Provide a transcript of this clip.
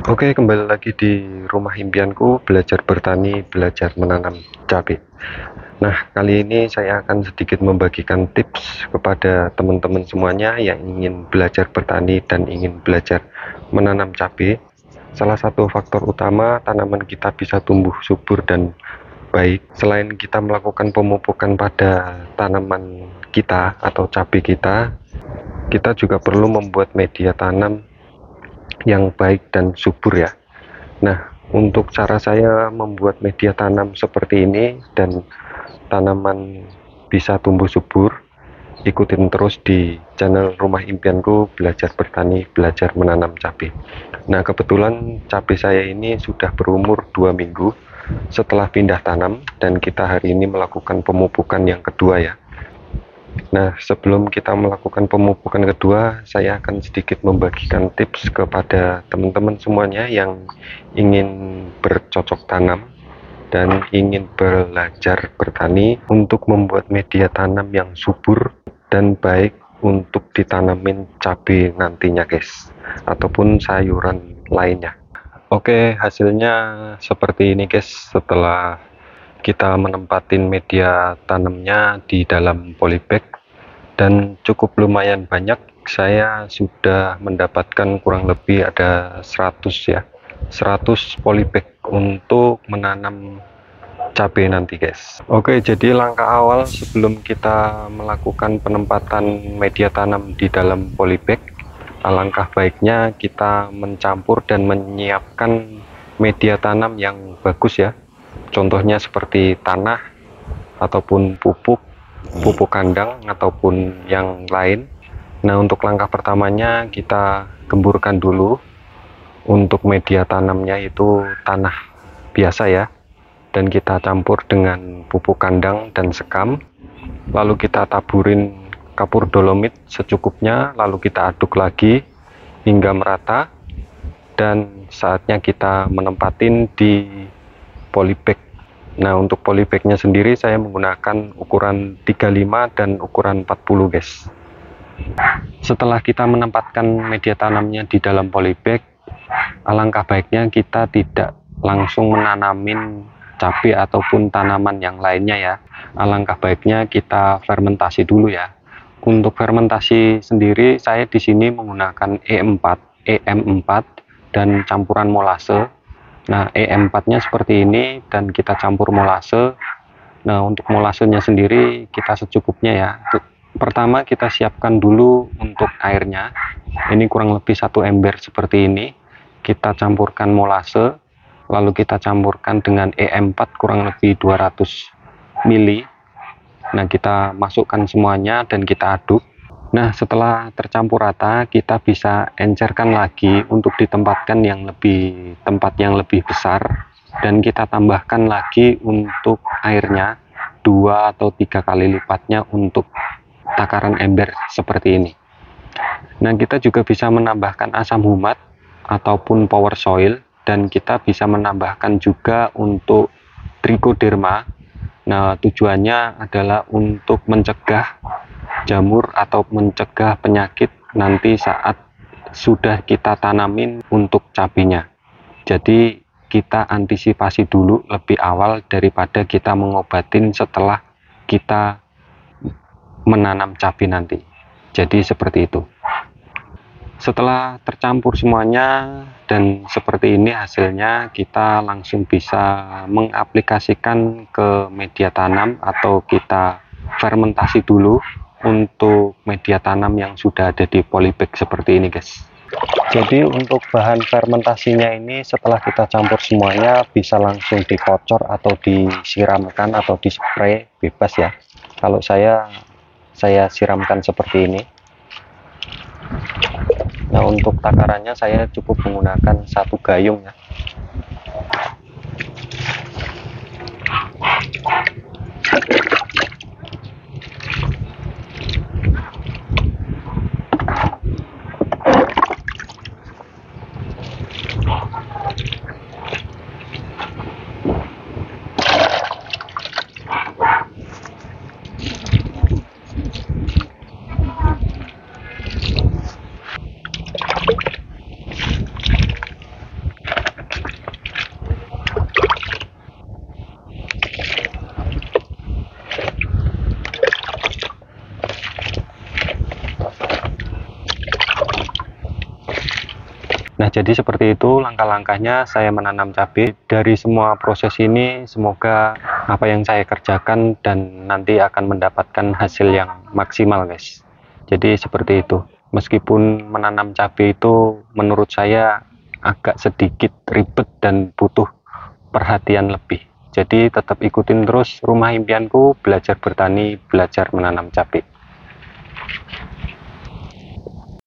Oke, kembali lagi di rumah impianku, belajar bertani, belajar menanam cabai. Nah, kali ini saya akan sedikit membagikan tips kepada teman-teman semuanya yang ingin belajar bertani dan ingin belajar menanam cabai. Salah satu faktor utama tanaman kita bisa tumbuh subur dan baik, selain kita melakukan pemupukan pada tanaman kita atau cabai kita juga perlu membuat media tanam yang baik dan subur ya. Nah, untuk cara saya membuat media tanam seperti ini dan tanaman bisa tumbuh subur, ikutin terus di channel Rumah Impianku, belajar bertani, belajar menanam cabai. Nah, kebetulan cabai saya ini sudah berumur 2 minggu setelah pindah tanam, dan kita hari ini melakukan pemupukan yang kedua ya. Nah, sebelum kita melakukan pemupukan kedua, saya akan sedikit membagikan tips kepada teman-teman semuanya yang ingin bercocok tanam dan ingin belajar bertani untuk membuat media tanam yang subur dan baik untuk ditanamin cabai nantinya guys, ataupun sayuran lainnya. Oke, hasilnya seperti ini guys, setelah kita menempatin media tanamnya di dalam polybag dan cukup lumayan banyak. Saya sudah mendapatkan kurang lebih ada 100 ya, 100 polybag untuk menanam cabai nanti guys. Oke, jadi langkah awal sebelum kita melakukan penempatan media tanam di dalam polybag, alangkah baiknya kita mencampur dan menyiapkan media tanam yang bagus ya. Contohnya seperti tanah ataupun pupuk kandang ataupun yang lain. Nah, untuk langkah pertamanya kita gemburkan dulu. Untuk media tanamnya itu tanah biasa ya, dan kita campur dengan pupuk kandang dan sekam, lalu kita taburin kapur dolomit secukupnya, lalu kita aduk lagi hingga merata, dan saatnya kita menempatin di polybag. Nah, untuk polybagnya sendiri saya menggunakan ukuran 35 dan ukuran 40 guys. Setelah kita menempatkan media tanamnya di dalam polybag, alangkah baiknya kita tidak langsung menanamin cabai ataupun tanaman yang lainnya ya. Alangkah baiknya kita fermentasi dulu ya. Untuk fermentasi sendiri saya di sini menggunakan EM4 dan campuran molase. Nah, EM4-nya seperti ini dan kita campur molase. Nah, untuk molasenya sendiri kita secukupnya ya. Pertama kita siapkan dulu untuk airnya. Ini kurang lebih 1 ember seperti ini. Kita campurkan molase, lalu kita campurkan dengan EM4 kurang lebih 200 ml. Nah, kita masukkan semuanya dan kita aduk. Nah, setelah tercampur rata, kita bisa encerkan lagi untuk ditempatkan tempat yang lebih besar, dan kita tambahkan lagi untuk airnya 2 atau 3 kali lipatnya untuk takaran ember seperti ini. Nah, kita juga bisa menambahkan asam humat ataupun power soil, dan kita bisa menambahkan juga untuk trichoderma. Nah, tujuannya adalah untuk mencegah jamur atau mencegah penyakit nanti saat sudah kita tanamin untuk cabainya. Jadi kita antisipasi dulu lebih awal daripada kita mengobatin setelah kita menanam cabai nanti. Jadi seperti itu. Setelah tercampur semuanya dan seperti ini hasilnya, kita langsung bisa mengaplikasikan ke media tanam atau kita fermentasi dulu untuk media tanam yang sudah ada di polybag seperti ini guys. Jadi untuk bahan fermentasinya ini setelah kita campur semuanya bisa langsung dikocor atau disiramkan atau dispray, bebas ya. Kalau saya siramkan seperti ini. Nah, untuk takarannya saya cukup menggunakan 1 gayung ya. Nah, jadi seperti itu langkah-langkahnya saya menanam cabai. Dari semua proses ini, semoga apa yang saya kerjakan dan nanti akan mendapatkan hasil yang maksimal, guys. Jadi seperti itu. Meskipun menanam cabai itu menurut saya agak sedikit ribet dan butuh perhatian lebih. Jadi tetap ikutin terus Rumah Impianku, belajar bertani, belajar menanam cabai.